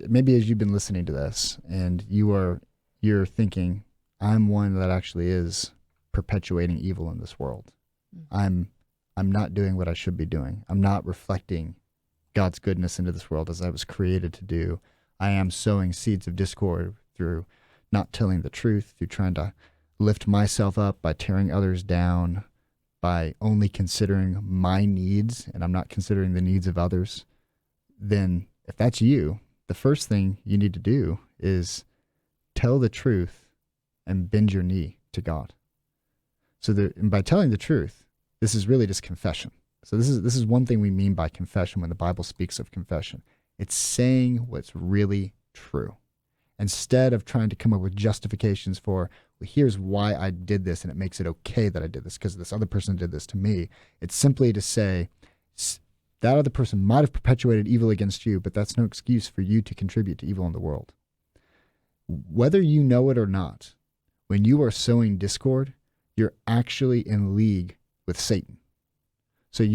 maybe as you've been listening to this and you're thinking, I'm one that actually is perpetuating evil in this world. I'm I'm not doing what I should be doing. I'm not reflecting God's goodness into this world as I was created to do. I am sowing seeds of discord through not telling the truth, through trying to lift myself up by tearing others down, by only considering my needs and I'm not considering the needs of others. Then if that's you, the first thing you need to do is tell the truth and bend your knee to God. And by telling the truth, this is really just confession. So this is one thing we mean by confession when the Bible speaks of confession. It's saying what's really true. Instead of trying to come up with justifications for, well, here's why I did this and it makes it okay that I did this because this other person did this to me. It's simply to say that other person might have perpetuated evil against you, but that's no excuse for you to contribute to evil in the world. Whether you know it or not, when you are sowing discord, you're actually in league with Satan. So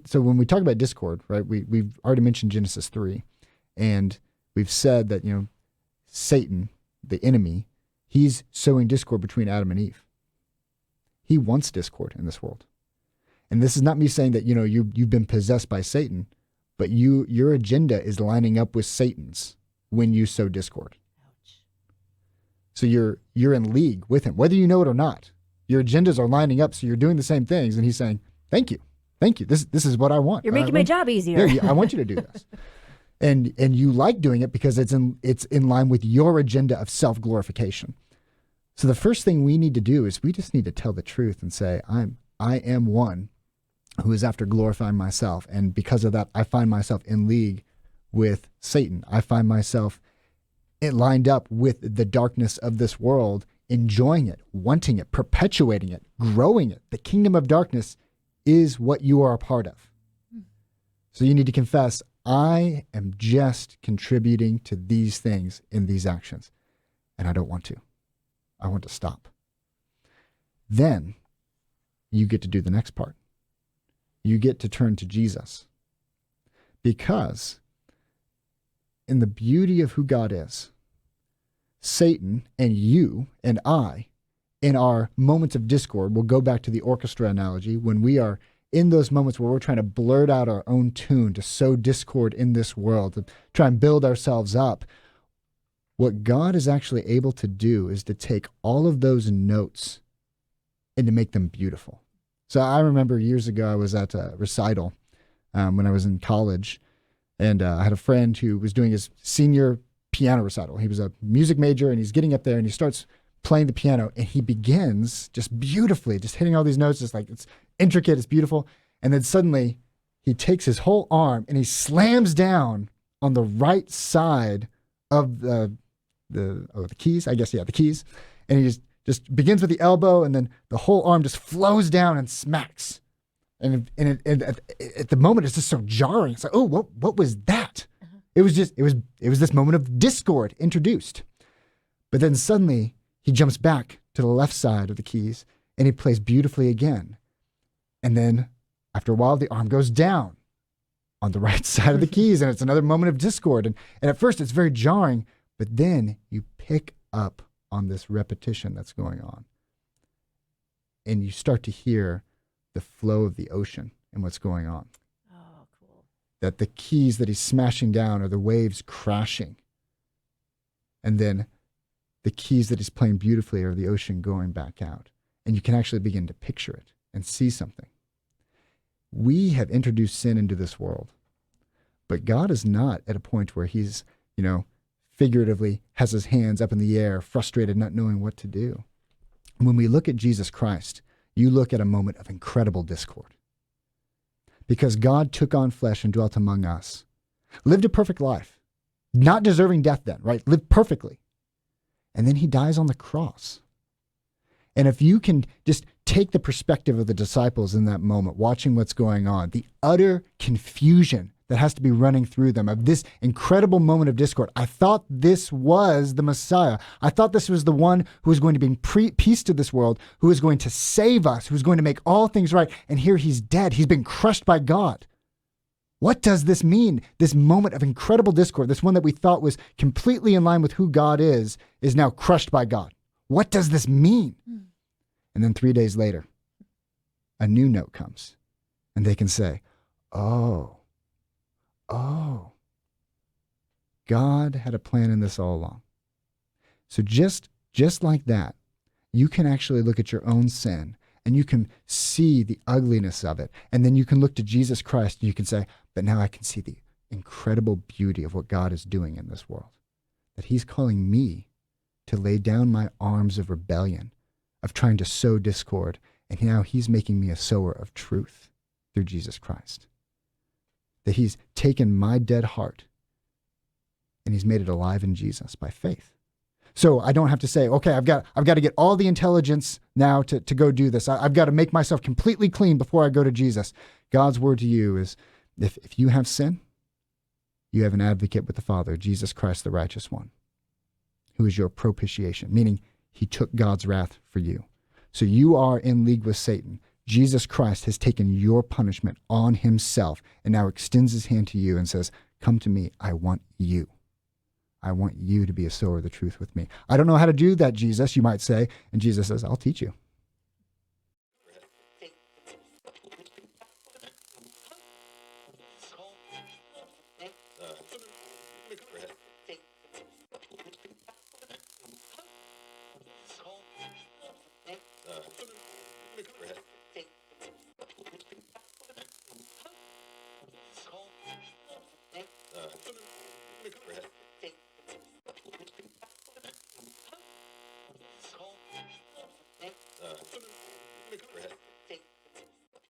so when we talk about discord, right? We've already mentioned Genesis 3, and we've said that, Satan, the enemy, he's sowing discord between Adam and Eve. He wants discord in this world. And this is not me saying that, you've been possessed by Satan, but your agenda is lining up with Satan's when you sow discord. Ouch. So you're in league with him, whether you know it or not. Your agendas are lining up, so you're doing the same things, and he's saying, Thank you. This is what I want. You're making my job easier. Yeah, I want you to do this. And you like doing it because it's in line with your agenda of self-glorification. So the first thing we need to do is we just need to tell the truth and say, I am one who is after glorifying myself. And because of that, I find myself in league with Satan. I find myself lined up with the darkness of this world, enjoying it, wanting it, perpetuating it, growing it. The kingdom of darkness is what you are a part of. So you need to confess, I am just contributing to these things in these actions, and I don't want to. I want to stop. Then you get to do the next part. You get to turn to Jesus. Because in the beauty of who God is, Satan and you and I, in our moments of discord, we'll go back to the orchestra analogy, when we are in those moments where we're trying to blurt out our own tune, to sow discord in this world, to try and build ourselves up, what God is actually able to do is to take all of those notes and to make them beautiful. So I remember years ago, I was at a recital when I was in college, and I had a friend who was doing his senior piano recital. He was a music major, and he's getting up there, and he starts playing the piano, and he begins just beautifully, just hitting all these notes, just like it's intricate, it's beautiful. And then suddenly he takes his whole arm and he slams down on the right side of the keys, I guess, yeah, the keys. And he just begins with the elbow, and then the whole arm just flows down and smacks. And at the moment, it's just so jarring. It's like, oh, what was that? It was this moment of discord introduced. But then suddenly he jumps back to the left side of the keys and he plays beautifully again. And then after a while, the arm goes down on the right side of the keys, and it's another moment of discord. And at first it's very jarring, but then you pick up on this repetition that's going on. And you start to hear the flow of the ocean and what's going on. Oh, cool. That the keys that he's smashing down are the waves crashing. And then the keys that he's playing beautifully are the ocean going back out. And you can actually begin to picture it and see something. We have introduced sin into this world, but God is not at a point where he's, figuratively has his hands up in the air, frustrated, not knowing what to do. When we look at Jesus Christ, you look at a moment of incredible discord. Because God took on flesh and dwelt among us, lived a perfect life, not deserving death then, right? Lived perfectly. And then he dies on the cross. And if you can just take the perspective of the disciples in that moment, watching what's going on, the utter confusion that has to be running through them of this incredible moment of discord. I thought this was the Messiah. I thought this was the one who was going to bring peace to this world, who was going to save us, who was going to make all things right. And here he's dead. He's been crushed by God. What does this mean? This moment of incredible discord, this one that we thought was completely in line with who God is now crushed by God. What does this mean? And then 3 days later, a new note comes and they can say, oh, God had a plan in this all along. So just like that, you can actually look at your own sin and you can see the ugliness of it. And then you can look to Jesus Christ and you can say, but now I can see the incredible beauty of what God is doing in this world. That he's calling me to lay down my arms of rebellion, of trying to sow discord. And now he's making me a sower of truth through Jesus Christ. That he's taken my dead heart and he's made it alive in Jesus by faith. So I don't have to say, okay, I've got to get all the intelligence now to go do this. I've got to make myself completely clean before I go to Jesus. God's word to you is, if you have sin, you have an advocate with the Father, Jesus Christ, the righteous one, who is your propitiation, meaning he took God's wrath for you. So you are in league with Satan. Jesus Christ has taken your punishment on himself and now extends his hand to you and says, come to me, I want you. I want you to be a sower of the truth with me. I don't know how to do that, Jesus, you might say. And Jesus says, I'll teach you.